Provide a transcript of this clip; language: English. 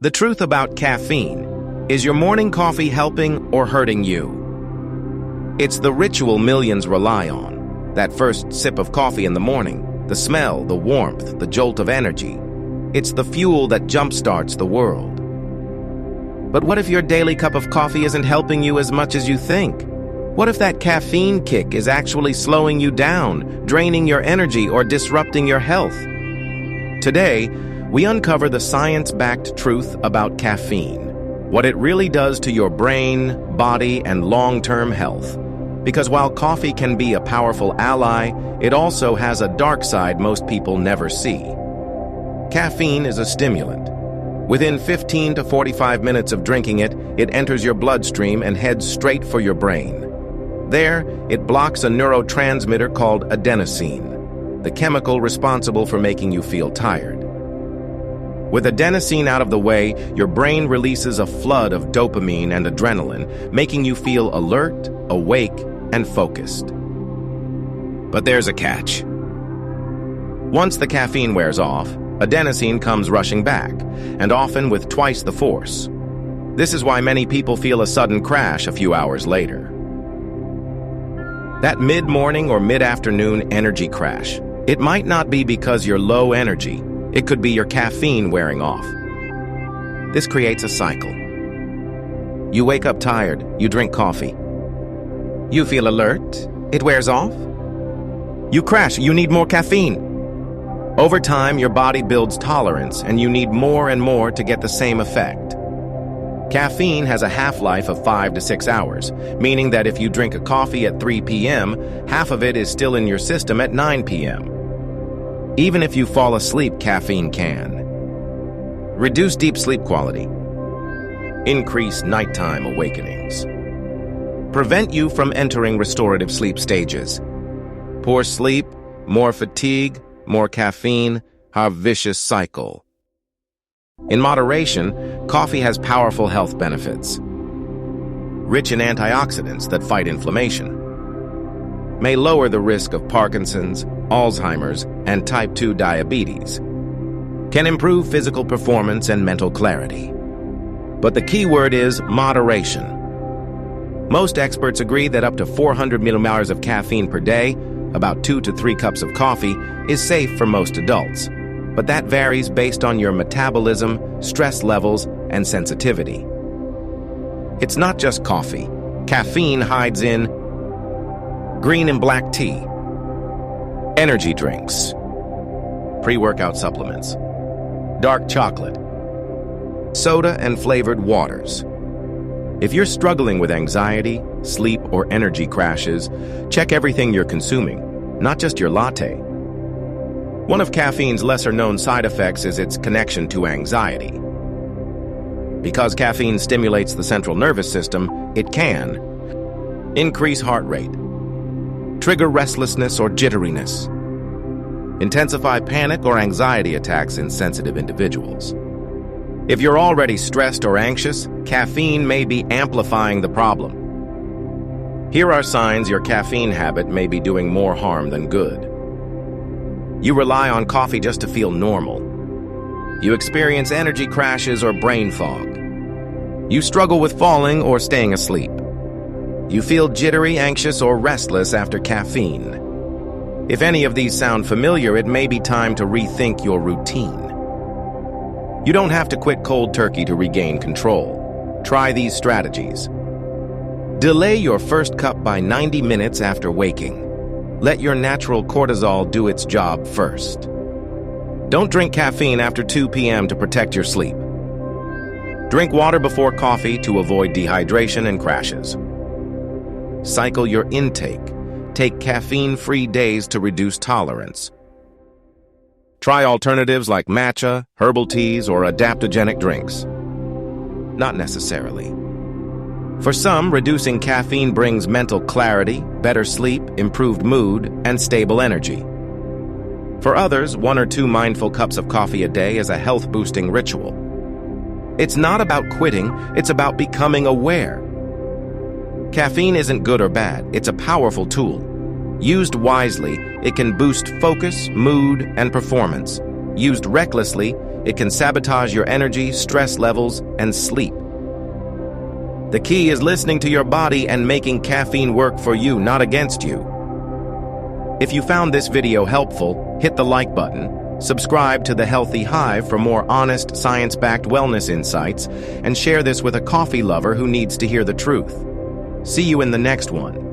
The truth about caffeine. Is your morning coffee helping or hurting you? It's the ritual millions rely on. That first sip of coffee in the morning, the smell, the warmth, the jolt of energy. It's the fuel that jumpstarts the world. But what if your daily cup of coffee isn't helping you as much as you think? What if that caffeine kick is actually slowing you down, draining your energy, or disrupting your health? Today, we uncover the science-backed truth about caffeine, what it really does to your brain, body, and long-term health. Because while coffee can be a powerful ally, it also has a dark side most people never see. Caffeine is a stimulant. Within 15 to 45 minutes of drinking it, it enters your bloodstream and heads straight for your brain. There, it blocks a neurotransmitter called adenosine, the chemical responsible for making you feel tired. With adenosine out of the way, your brain releases a flood of dopamine and adrenaline, making you feel alert, awake, and focused. But there's a catch. Once the caffeine wears off, adenosine comes rushing back, and often with twice the force. This is why many people feel a sudden crash a few hours later. That mid-morning or mid-afternoon energy crash, it might not be because you're low energy. It could be your caffeine wearing off. This creates a cycle. You wake up tired, you drink coffee. You feel alert, it wears off. You crash, you need more caffeine. Over time, your body builds tolerance, and you need more and more to get the same effect. Caffeine has a half-life of 5 to 6 hours, meaning that if you drink a coffee at 3 p.m., half of it is still in your system at 9 p.m. Even if you fall asleep, caffeine can reduce deep sleep quality, increase nighttime awakenings, prevent you from entering restorative sleep stages. Poor sleep, more fatigue, more caffeine, our vicious cycle. In moderation, coffee has powerful health benefits. Rich in antioxidants that fight inflammation, may lower the risk of Parkinson's, Alzheimer's, and type 2 diabetes, can improve physical performance and mental clarity. But the key word is moderation. Most experts agree that up to 400 milliliters of caffeine per day, about 2 to 3 cups of coffee, is safe for most adults. But that varies based on your metabolism, stress levels, and sensitivity. It's not just coffee. Caffeine hides in green and black tea, energy drinks, pre-workout supplements, dark chocolate, soda and flavored waters. If you're struggling with anxiety, sleep, or energy crashes, check everything you're consuming, not just your latte. One of caffeine's lesser-known side effects is its connection to anxiety. Because caffeine stimulates the central nervous system, it can increase heart rate, trigger restlessness or jitteriness, intensify panic or anxiety attacks in sensitive individuals. If you're already stressed or anxious, caffeine may be amplifying the problem. Here are signs your caffeine habit may be doing more harm than good. You rely on coffee just to feel normal. You experience energy crashes or brain fog. You struggle with falling or staying asleep. You feel jittery, anxious, or restless after caffeine. If any of these sound familiar, it may be time to rethink your routine. You don't have to quit cold turkey to regain control. Try these strategies. Delay your first cup by 90 minutes after waking. Let your natural cortisol do its job first. Don't drink caffeine after 2 p.m. to protect your sleep. Drink water before coffee to avoid dehydration and crashes. Cycle your intake. Take caffeine-free days to reduce tolerance. Try alternatives like matcha, herbal teas, or adaptogenic drinks. Not necessarily. For some, reducing caffeine brings mental clarity, better sleep, improved mood, and stable energy. For others, 1 or 2 mindful cups of coffee a day is a health-boosting ritual. It's not about quitting, it's about becoming aware. Caffeine isn't good or bad, it's a powerful tool. Used wisely, it can boost focus, mood, and performance. Used recklessly, It can sabotage your energy, stress levels, and sleep. The key is listening to your body and making caffeine work for you, not against you. If you found this video helpful, hit the like button, subscribe to The Healthy Hive for more honest, science-backed wellness insights, and share this with a coffee lover who needs to hear the truth. See you in the next one.